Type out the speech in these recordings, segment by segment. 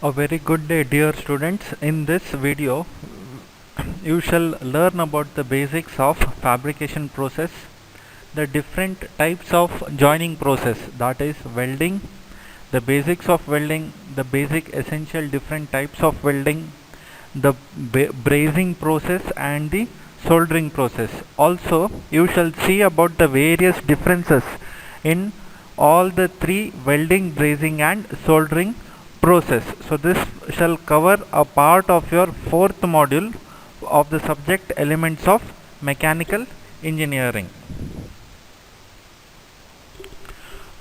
A very good day, dear students. In this video you shall learn about the basics of fabrication process, the different types of joining process, that is welding, the basics of welding, the basic essential different types of welding, the brazing process and the soldering process. Also you shall see about the various differences in all the three: welding, brazing and soldering process. So this shall cover a part of your fourth module of the subject elements of mechanical engineering.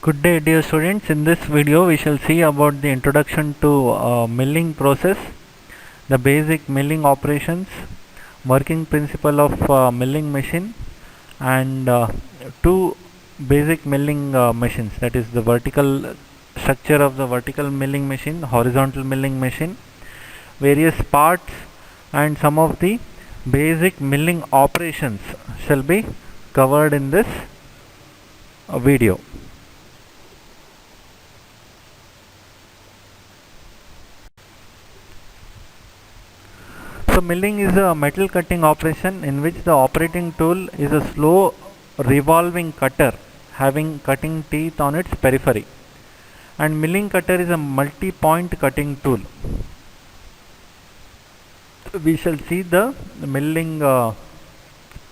Good day, dear students. In this video we shall see about the introduction to milling process, the basic milling operations, working principle of milling machine, and two basic milling machines, that is the vertical structure of the vertical milling machine, horizontal milling machine, various parts and some of the basic milling operations shall be covered in this video. So milling is a metal cutting operation in which the operating tool is a slow revolving cutter having cutting teeth on its periphery, and milling cutter is a multi-point cutting tool. We shall see the milling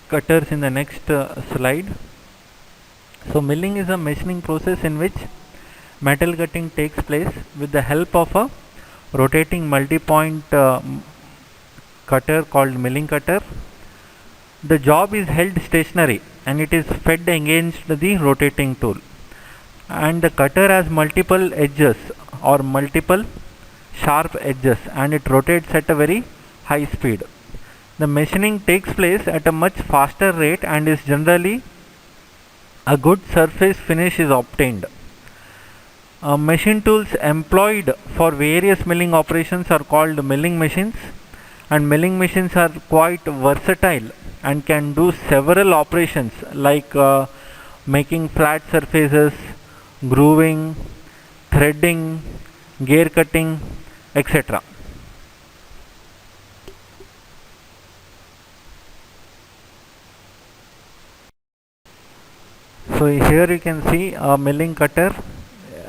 cutters in the next slide. So milling is a machining process in which metal cutting takes place with the help of a rotating multi-point cutter called milling cutter. The job is held stationary and it is fed against the rotating tool, and the cutter has multiple edges or multiple sharp edges and it rotates at a very high speed. The machining takes place at a much faster rate and is generally a good surface finish is obtained. Machine tools employed for various milling operations are called milling machines, and milling machines are quite versatile and can do several operations like making flat surfaces, grooving, threading, gear cutting, etc. So here you can see a milling cutter.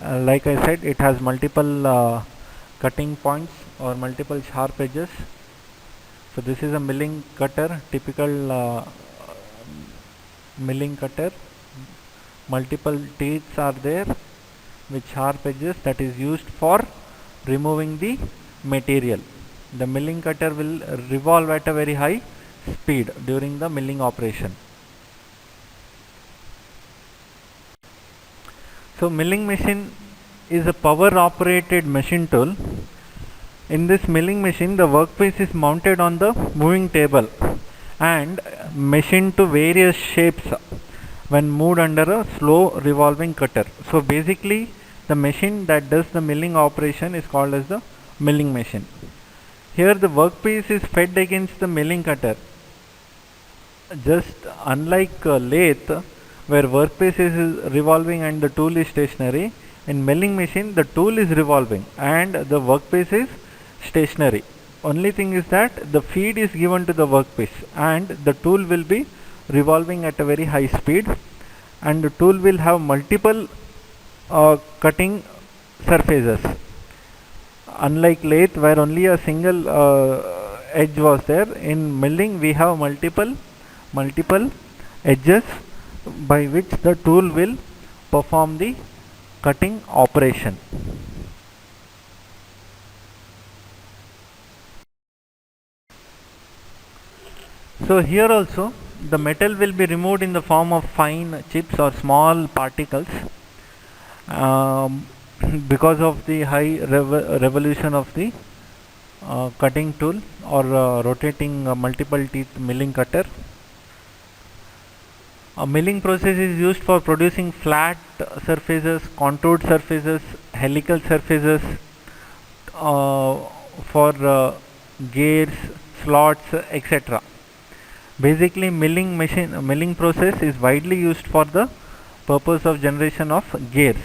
Like I said, it has multiple cutting points or multiple sharp edges. So this is a milling cutter, typical milling cutter. Multiple teeth are there with sharp edges that is used for removing the material. The milling cutter will revolve at a very high speed during the milling operation. So milling machine is a power operated machine tool. In this milling machine, the workpiece is mounted on the moving table and machined to various shapes when moved under a slow revolving cutter. So basically the machine that does the milling operation is called as the milling machine. Here the workpiece is fed against the milling cutter. Just unlike lathe where workpiece is revolving and the tool is stationary, in milling machine the tool is revolving and the workpiece is stationary. Only thing is that the feed is given to the workpiece and the tool will be revolving at a very high speed, and the tool will have multiple cutting surfaces. Unlike lathe where only a single edge was there, in milling we have multiple edges by which the tool will perform the cutting operation. So here also the metal will be removed in the form of fine chips or small particles because of the high revolution of the cutting tool or rotating multiple teeth milling cutter. A milling process is used for producing flat surfaces, contoured surfaces, helical surfaces, for gears, slots, etc. Basically milling process is widely used for the purpose of generation of gears.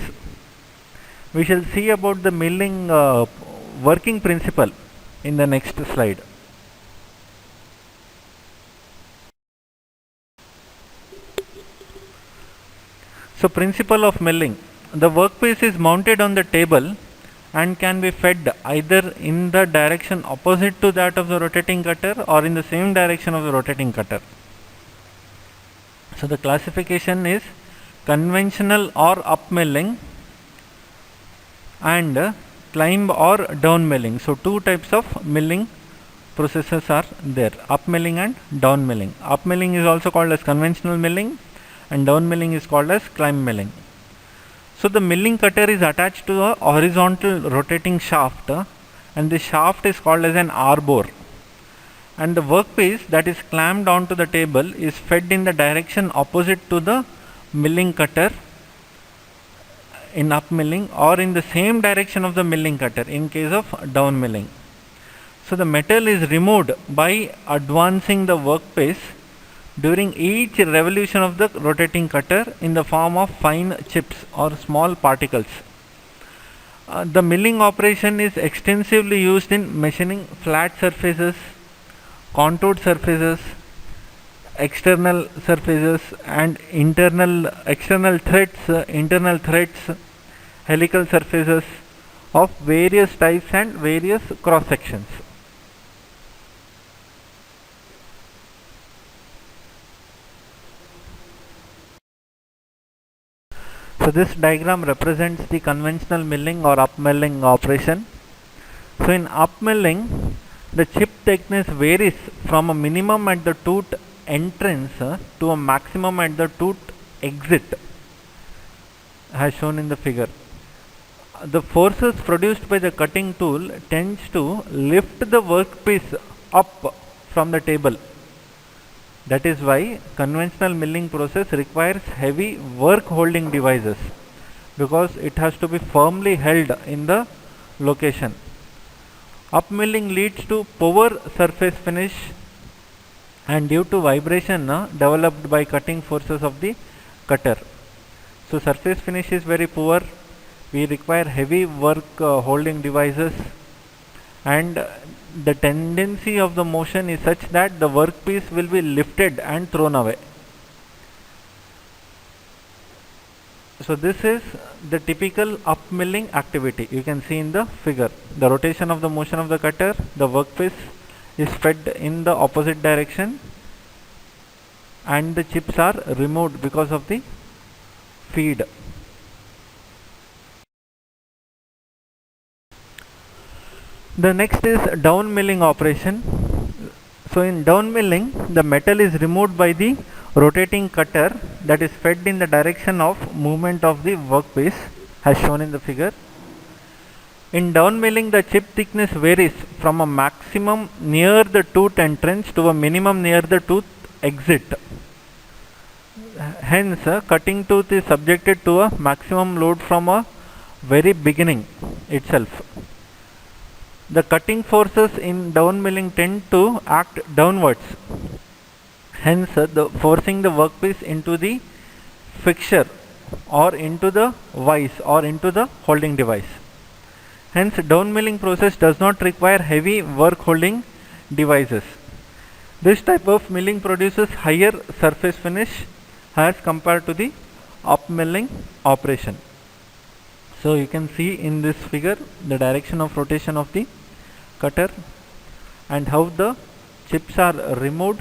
We shall see about the milling working principle in the next slide. So principle of milling. The workpiece is mounted on the table and can be fed either in the direction opposite to that of the rotating cutter or in the same direction of the rotating cutter. So the classification is conventional or up milling and climb or down milling. So two types of milling processes are there, up milling and down milling. Up milling is also called as conventional milling and down milling is called as climb milling. So the milling cutter is attached to a horizontal rotating shaft and the shaft is called as an arbor, and the workpiece that is clamped onto the table is fed in the direction opposite to the milling cutter in up milling or in the same direction of the milling cutter in case of down milling. So the metal is removed by advancing the workpiece during each revolution of the rotating cutter in the form of fine chips or small particles. The milling operation is extensively used in machining flat surfaces, contoured surfaces, external surfaces and external threads, helical surfaces of various types and various cross sections. So this diagram represents the conventional milling or up milling operation. So in up milling, the chip thickness varies from a minimum at the tooth entrance to a maximum at the tooth exit, as shown in the figure. The forces produced by the cutting tool tends to lift the workpiece up from the table. That is why conventional milling process requires heavy work holding devices, because it has to be firmly held in the location. Up milling leads to poor surface finish and due to vibration developed by cutting forces of the cutter. So surface finish is very poor. We require heavy work holding devices, and the tendency of the motion is such that the workpiece will be lifted and thrown away. So this is the typical up milling activity. You can see in the figure the rotation of the motion of the cutter, the workpiece is fed in the opposite direction and the chips are removed because of the feed. The next is down milling operation. So in down milling, the metal is removed by the rotating cutter that is fed in the direction of movement of the workpiece, as shown in the figure. In down milling, the chip thickness varies from a maximum near the tooth entrance to a minimum near the tooth exit. Hence, cutting tooth is subjected to a maximum load from a very beginning itself. The cutting forces in down milling tend to act downwards, hence forcing the workpiece into the fixture or into the vise or into the holding device. Hence down milling process does not require heavy work holding devices. This type of milling produces higher surface finish as compared to the up milling operation. So you can see in this figure the direction of rotation of the cutter and how the chips are removed.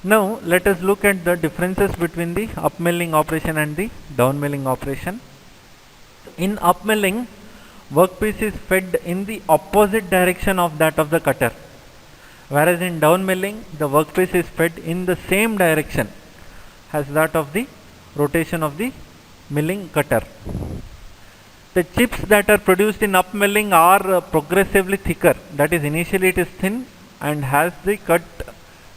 Now let us look at the differences between the up milling operation and the down milling operation. In up milling, workpiece is fed in the opposite direction of that of the cutter, whereas in down milling the workpiece is fed in the same direction as that of the rotation of the milling cutter. The chips that are produced in up milling are progressively thicker, that is initially it is thin, and as the cut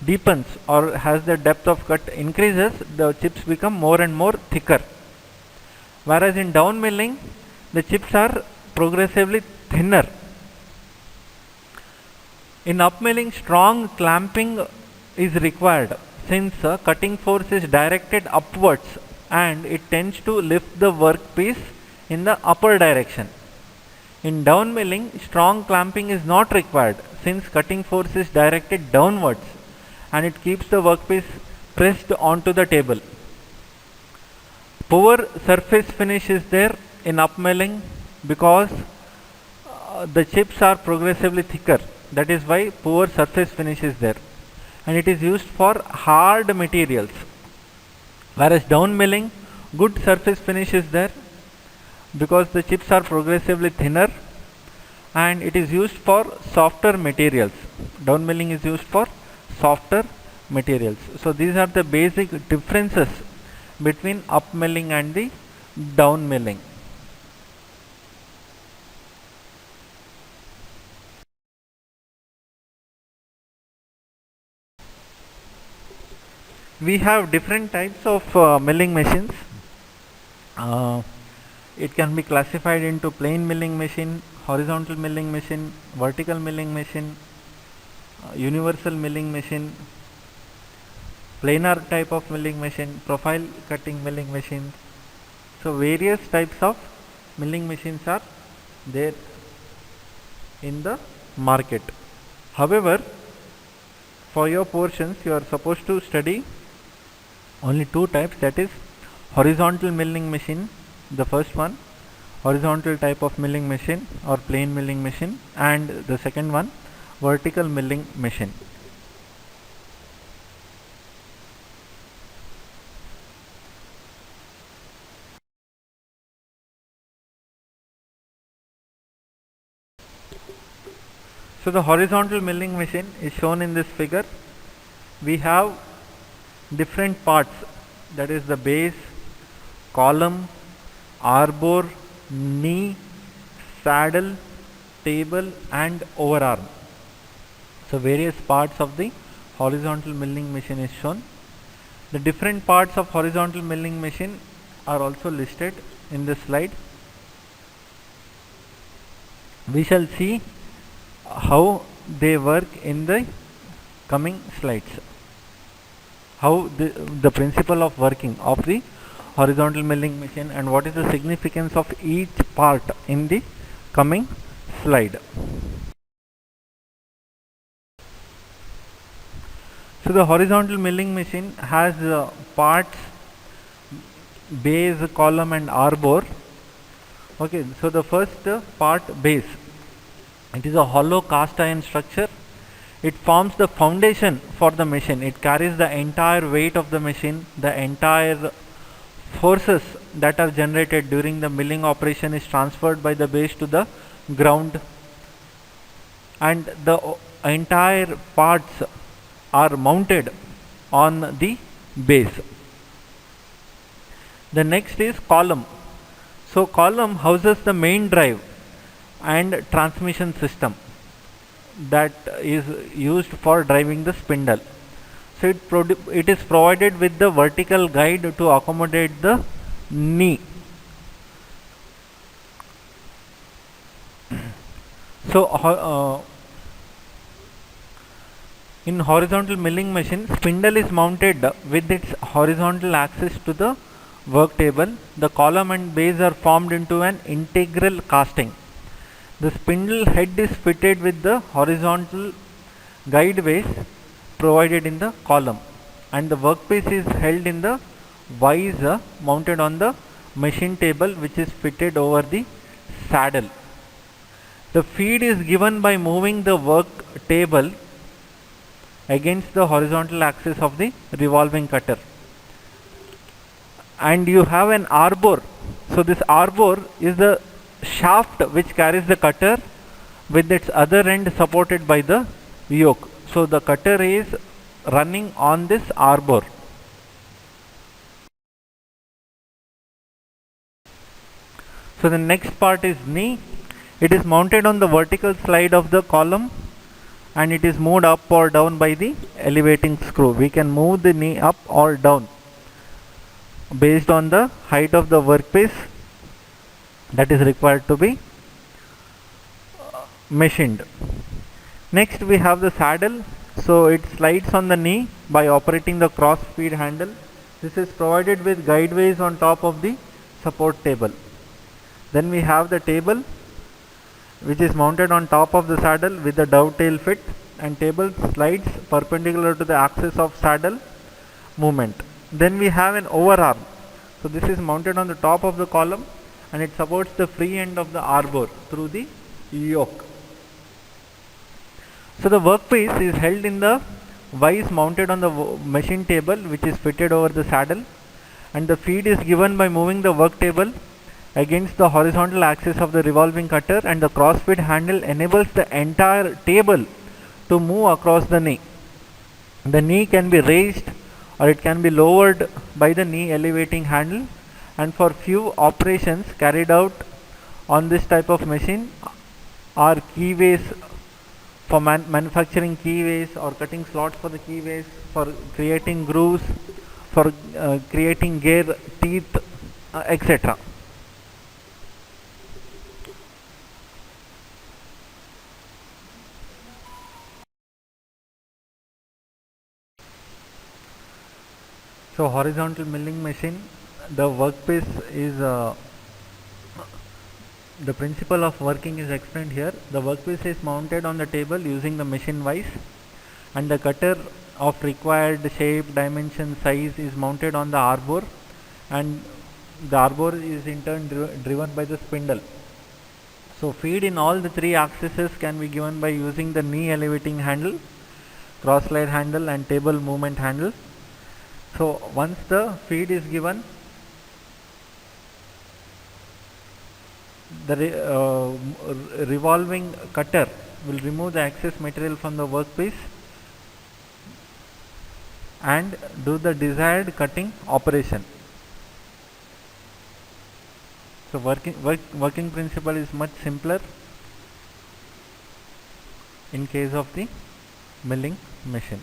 deepens or as the depth of cut increases, the chips become more and more thicker. Whereas in down milling the chips are progressively thinner In upmilling, strong clamping is required since cutting force is directed upwards and it tends to lift the workpiece in the upper direction. In downmilling, strong clamping is not required since cutting force is directed downwards and it keeps the workpiece pressed onto the table. Poor surface finish is there in upmilling because the chips are progressively thicker. That is why poor surface finish is there, and it is used for hard materials. Whereas downmilling, good surface finish is there because the chips are progressively thinner, and it is used for softer materials. Downmilling is used for softer materials. So these are the basic differences between upmilling and the downmilling. We have different types of milling machines. It can be classified into plane milling machine, horizontal milling machine, vertical milling machine, universal milling machine, planar type of milling machine, profile cutting milling machine. So various types of milling machines are there in the market. However, for your portions you are supposed to study only two types, that is horizontal milling machine, the first one, horizontal type of milling machine or plane milling machine, and the second one, vertical milling machine. So the horizontal milling machine is shown in this figure. We have different parts, that is the base, column, arbor, knee, saddle, table and overarm. So various parts of the horizontal milling machine is shown. The different parts of horizontal milling machine are also listed in this slide. We shall see how they work in the coming slides. How the principle of working of the horizontal milling machine and what is the significance of each part in the coming slide. So the horizontal milling machine has parts base, column and arbor. Okay, so the first part, base, it is a hollow cast iron structure. It forms the foundation for the machine. It carries the entire weight of the machine. The entire forces that are generated during the milling operation is transferred by the base to the ground, and the entire parts are mounted on the base. The next is column. So column houses the main drive and transmission system that is used for driving the spindle. So it is provided with the vertical guide to accommodate the knee. So in horizontal milling machine, spindle is mounted with its horizontal axis to the work table. The column and base are formed into an integral casting. The spindle head is fitted with the horizontal guideways provided in the column, and the workpiece is held in the vise mounted on the machine table, which is fitted over the saddle. The feed is given by moving the work table against the horizontal axis of the revolving cutter. And you have an arbor. So this arbor is the shaft which carries the cutter with its other end supported by the yoke. So the cutter is running on this arbor. So the next part is knee. It is mounted on the vertical slide of the column and it is moved up or down by the elevating screw. We can move the knee up or down based on the height of the workpiece that is required to be machined. Next we have the saddle. So it slides on the knee by operating the cross feed handle. This is provided with guideways on top of the support table. Then we have the table, which is mounted on top of the saddle with the dovetail fit, and table slides perpendicular to the axis of saddle movement. Then we have an overarm. So this is mounted on the top of the column and it supports the free end of the arbor through the yoke. So the workpiece is held in the vise mounted on the machine table, which is fitted over the saddle, and the feed is given by moving the work table against the horizontal axis of the revolving cutter, and the cross feed handle enables the entire table to move across the knee. The knee can be raised or it can be lowered by the knee elevating handle, and for few operations carried out on this type of machine are keyways for manufacturing keyways or cutting slots for the keyways, for creating grooves, for creating gear teeth, etc. So horizontal milling machine, the workpiece is the principle of working is explained here. The workpiece is mounted on the table using the machine vise, and the cutter of required shape, dimension, size is mounted on the arbor, and the arbor is in turn driven by the spindle. So feed in all the three axes can be given by using the knee elevating handle, cross slide handle, and table movement handle. So once the feed is given, the revolving cutter will remove the excess material from the workpiece and do the desired cutting operation. So working principle is much simpler in case of the milling machine.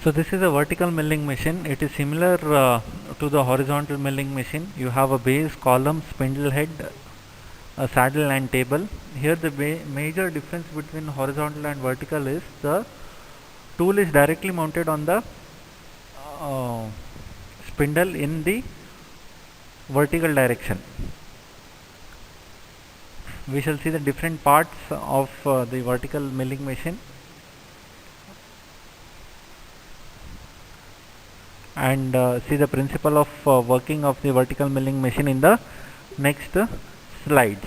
So this is a vertical milling machine. It is similar to the horizontal milling machine. You have a base, column, spindle head, a saddle and table. Here the major difference between horizontal and vertical is the tool is directly mounted on the spindle in the vertical direction. We shall see the different parts of the vertical milling machine, and see the principle of working of the vertical milling machine in the next slides.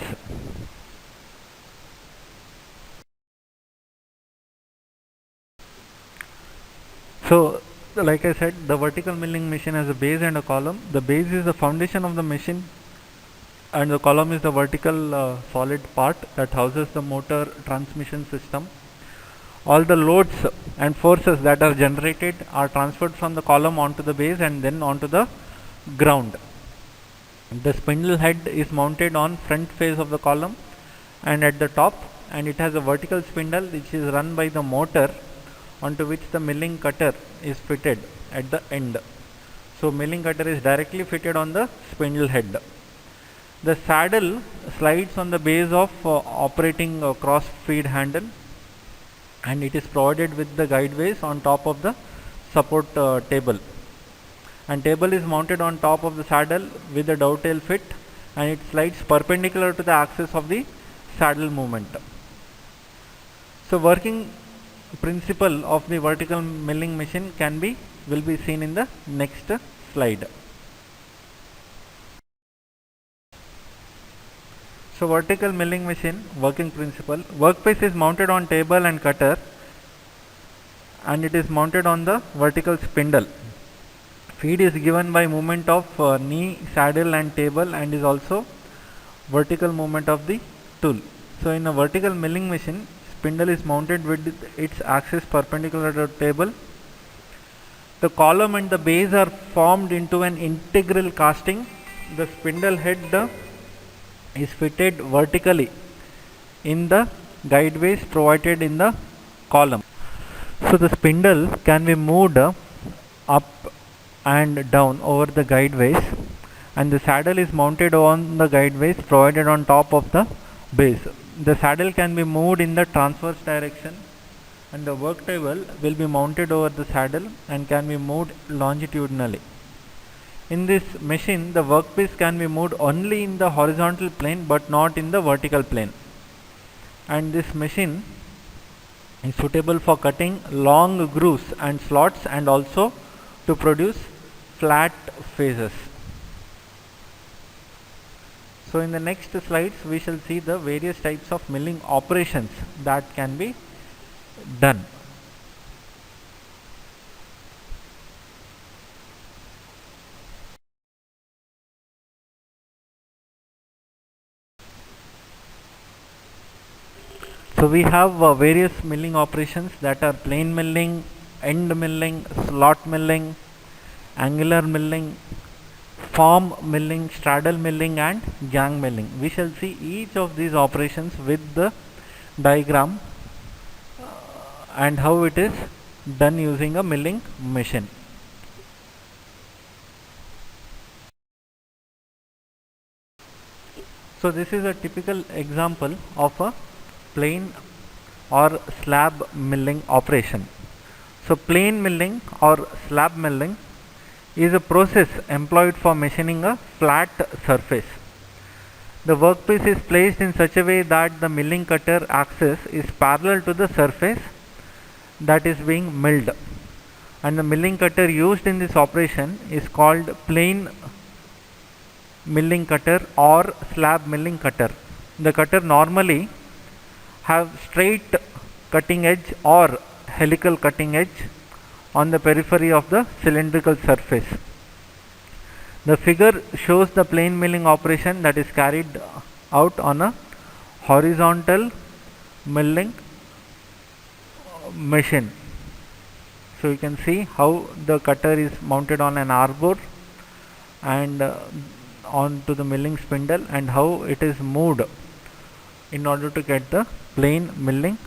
So like I said, the vertical milling machine has a base and a column. The base is the foundation of the machine and the column is the vertical solid part that houses the motor transmission system. All the loads and forces that are generated are transferred from the column onto the base and then onto the ground. The spindle head is mounted on front face of the column and at the top, and it has a vertical spindle which is run by the motor onto which the milling cutter is fitted at the end. So milling cutter is directly fitted on the spindle head. The saddle slides on the base of operating cross feed handle, and it is provided with the guideways on top of the support table, and table is mounted on top of the saddle with a dovetail fit, and it slides perpendicular to the axis of the saddle movement. So working principle of the vertical milling machine will be seen in the next slide. So vertical milling machine working principle: workpiece is mounted on table and cutter, and it is mounted on the vertical spindle. Feed is given by movement of knee, saddle and table, and is also vertical movement of the tool. So in a vertical milling machine, spindle is mounted with its axis perpendicular to the table. The column and the base are formed into an integral casting. The spindle head is fitted vertically in the guideways provided in the column. So the spindle can be moved up and down over the guideways, and the saddle is mounted on the guideways provided on top of the base. The saddle can be moved in the transverse direction, and the work table will be mounted over the saddle and can be moved longitudinally. In this machine, the workpiece can be moved only in the horizontal plane but not in the vertical plane. And this machine is suitable for cutting long grooves and slots and also to produce flat faces. So in the next slides we shall see the various types of milling operations that can be done. So we have various milling operations that are plane milling, end milling, slot milling, angular milling, form milling, straddle milling and gang milling. We shall see each of these operations with the diagram and how it is done using a milling machine. So this is a typical example of a plane or slab milling operation. So plane milling or slab milling is a process employed for machining a flat surface. The workpiece is placed in such a way that the milling cutter axis is parallel to the surface that is being milled, and the milling cutter used in this operation is called plane milling cutter or slab milling cutter. The cutter normally have straight cutting edge or helical cutting edge on the periphery of the cylindrical surface. The figure shows the plane milling operation that is carried out on a horizontal milling machine. So you can see how the cutter is mounted on an arbor and onto the milling spindle, and how it is moved in order to get the plane milling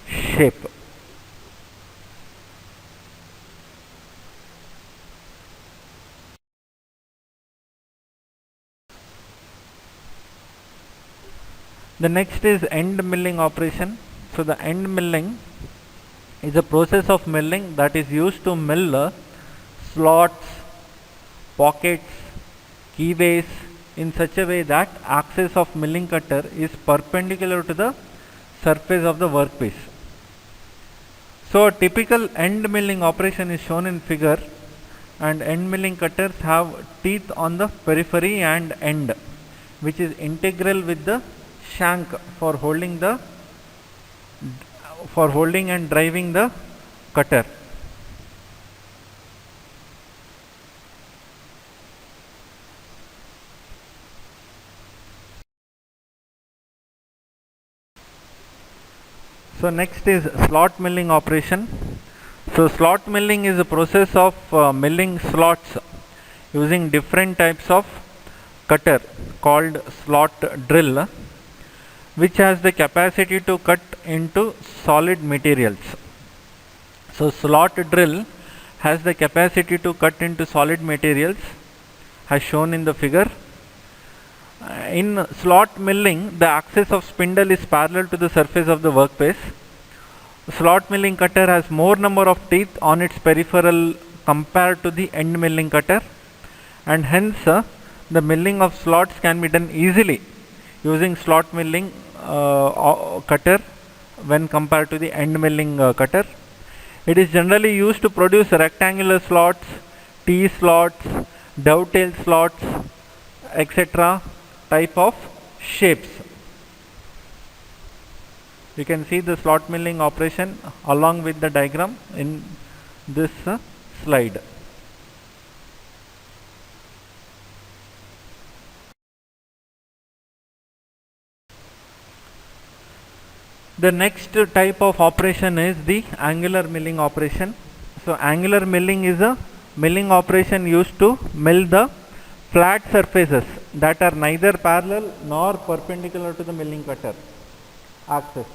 shape. The next is end milling operation. So the end milling is a process of milling that is used to mill slots, pockets, keyways in such a way that axis of milling cutter is perpendicular to the surface of the workpiece. So a typical end milling operation is shown in figure, and end milling cutters have teeth on the periphery and end, which is integral with the shank for holding and driving the cutter. So next is slot milling operation. So slot milling is a process of milling slots using different types of cutter called slot drill, which has the capacity to cut into solid materials. So slot drill has the capacity to cut into solid materials as shown in the figure. In slot milling, the axis of spindle is parallel to the surface of the workpiece. Slot milling cutter has more number of teeth on its peripheral compared to the end milling cutter, and hence the milling of slots can be done easily using slot milling cutter when compared to the end milling cutter. It is generally used to produce rectangular slots, T slots, dovetail slots, etc. type of shapes. You can see the slot milling operation along with the diagram in this slide. The next type of operation is the angular milling operation. So angular milling is a milling operation used to mill the flat surfaces that are neither parallel nor perpendicular to the milling cutter axis.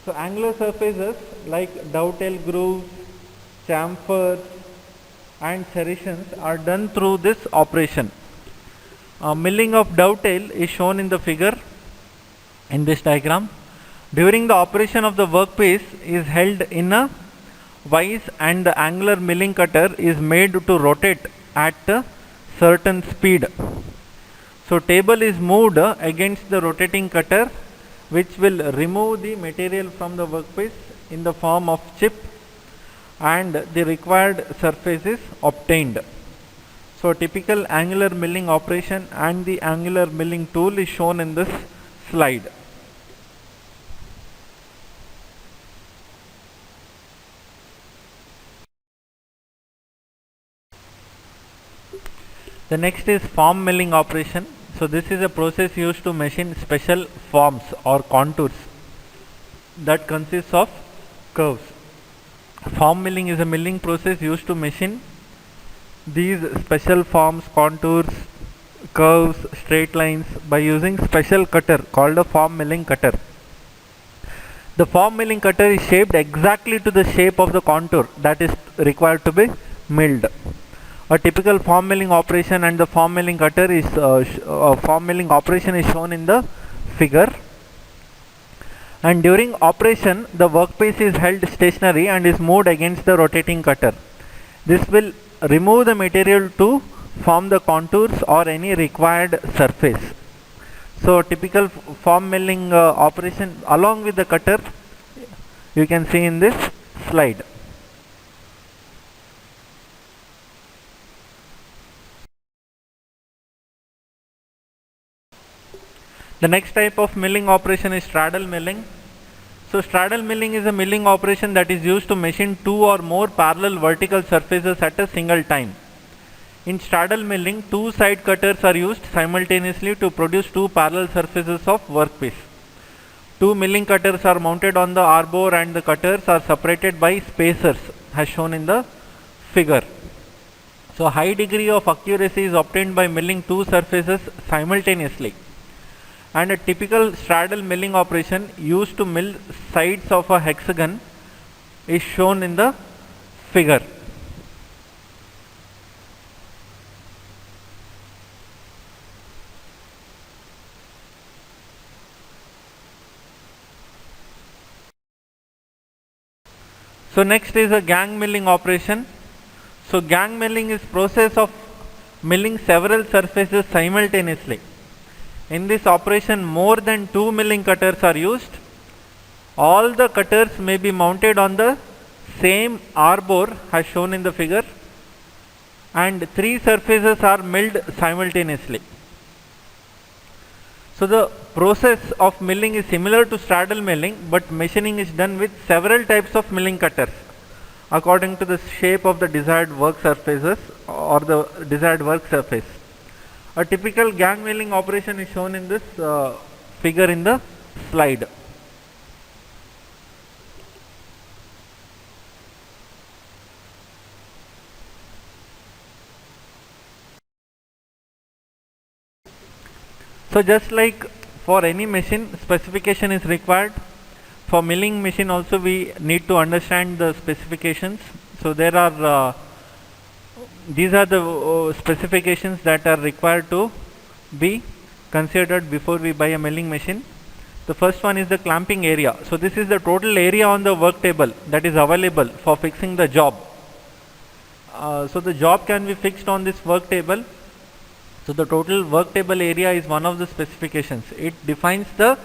So angular surfaces like dovetail grooves, chamfers and serrations are done through this operation. Milling of dovetail is shown in the figure in this diagram. During the operation of the workpiece is held in a vise and the angular milling cutter is made to rotate at a certain speed. So table is moved against the rotating cutter, which will remove the material from the workpiece in the form of chip, and the required surface is obtained. So typical angular milling operation and the angular milling tool is shown in this slide. The next is form milling operation. So this is a process used to machine special forms or contours that consists of curves. Form milling is a milling process used to machine these special forms, contours, curves, straight lines by using special cutter called a form milling cutter. The form milling cutter is shaped exactly to the shape of the contour that is required to be milled. A typical form milling operation and the form milling cutter is form milling operation is shown in the figure. And during operation, the workpiece is held stationary and is moved against the rotating cutter. This will remove the material to form the contours or any required surface. So typical form milling operation along with the cutter you can see in this slide. The next type of milling operation is straddle milling. So straddle milling is a milling operation that is used to machine two or more parallel vertical surfaces at a single time. In straddle milling, two side cutters are used simultaneously to produce two parallel surfaces of workpiece. Two milling cutters are mounted on the arbor and the cutters are separated by spacers as shown in the figure. So high degree of accuracy is obtained by milling two surfaces simultaneously. And a typical straddle milling operation used to mill sides of a hexagon is shown in the figure. So next is a gang milling operation. So gang milling is process of milling several surfaces simultaneously. In this operation, more than two milling cutters are used. All the cutters may be mounted on the same arbor as shown in the figure, and three surfaces are milled simultaneously. So the process of milling is similar to straddle milling, but machining is done with several types of milling cutters according to the shape of the desired work surfaces or the desired work surface. A typical gang milling operation is shown in this figure in the slide. So just like for any machine, specification is required. For milling machine also we need to understand the specifications. So there are these are the specifications that are required to be considered before we buy a milling machine. The first one is the clamping area. So this is the total area on the work table that is available for fixing the job. So the job can be fixed on this work table. So the total work table area is one of the specifications. It defines the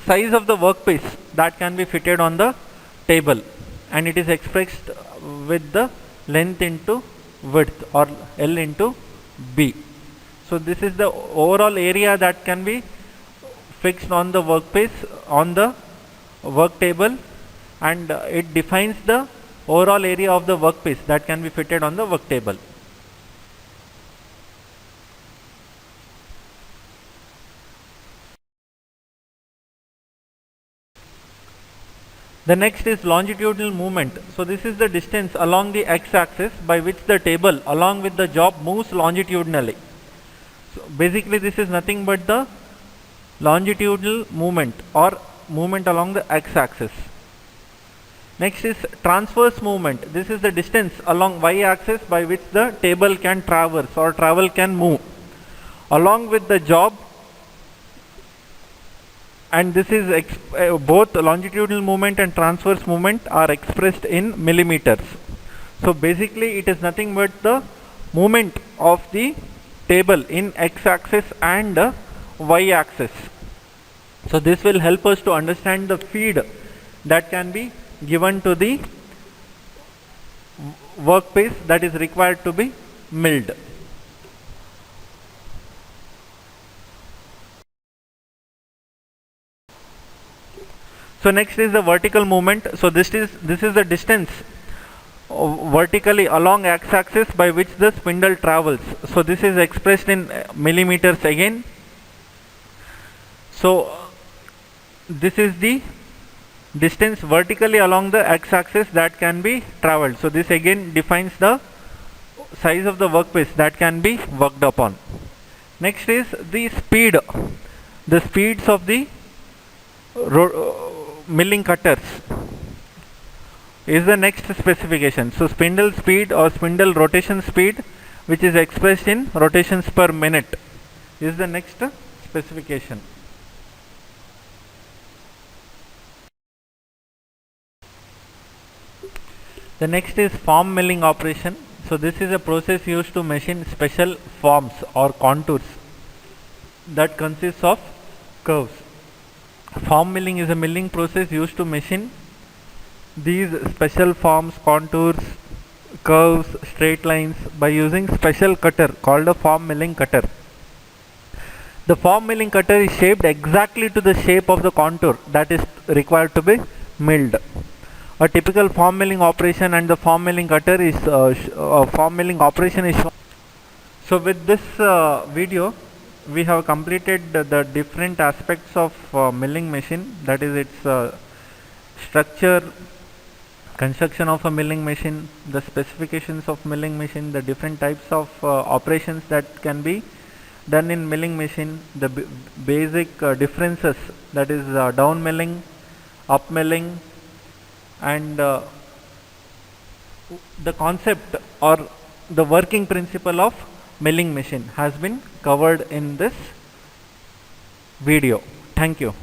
size of the workpiece that can be fitted on the table, and it is expressed with the length into width or L into B. So this is the overall area that can be fixed on the workpiece on the work table, and it defines the overall area of the workpiece that can be fitted on the work table. The next is longitudinal movement. So this is the distance along the x-axis by which the table along with the job moves longitudinally. So basically this is nothing but the longitudinal movement or movement along the x-axis. Next is transverse movement. This is the distance along y-axis by which the table can traverse or travel can move. along with the job, and this is both longitudinal movement and transverse movement are expressed in millimeters. So basically it is nothing but the movement of the table in x-axis and y-axis. So this will help us to understand the feed that can be given to the workpiece that is required to be milled. So next is the vertical movement. So this is the distance vertically along x-axis by which the spindle travels. So this is expressed in millimeters again. So this is the distance vertically along the x-axis that can be traveled. So this again defines the size of the workpiece that can be worked upon. Next is the speed, the speeds of the milling cutters is the next specification. So spindle speed or spindle rotation speed, which is expressed in rotations per minute, is the next specification. The next is form milling operation. So this is a process used to machine special forms or contours that consists of curves. Form milling is a milling process used to machine these special forms, contours, curves, straight lines by using special cutter called a form milling cutter. The form milling cutter is shaped exactly to the shape of the contour that is required to be milled. A typical form milling operation and the form milling cutter is form milling operation is shown. So with this video we have completed the different aspects of milling machine, that is its structure, construction of a milling machine, the specifications of milling machine, the different types of operations that can be done in milling machine, the basic differences, that is down milling, up milling, and the concept or the working principle of milling machine has been covered in this video. Thank you.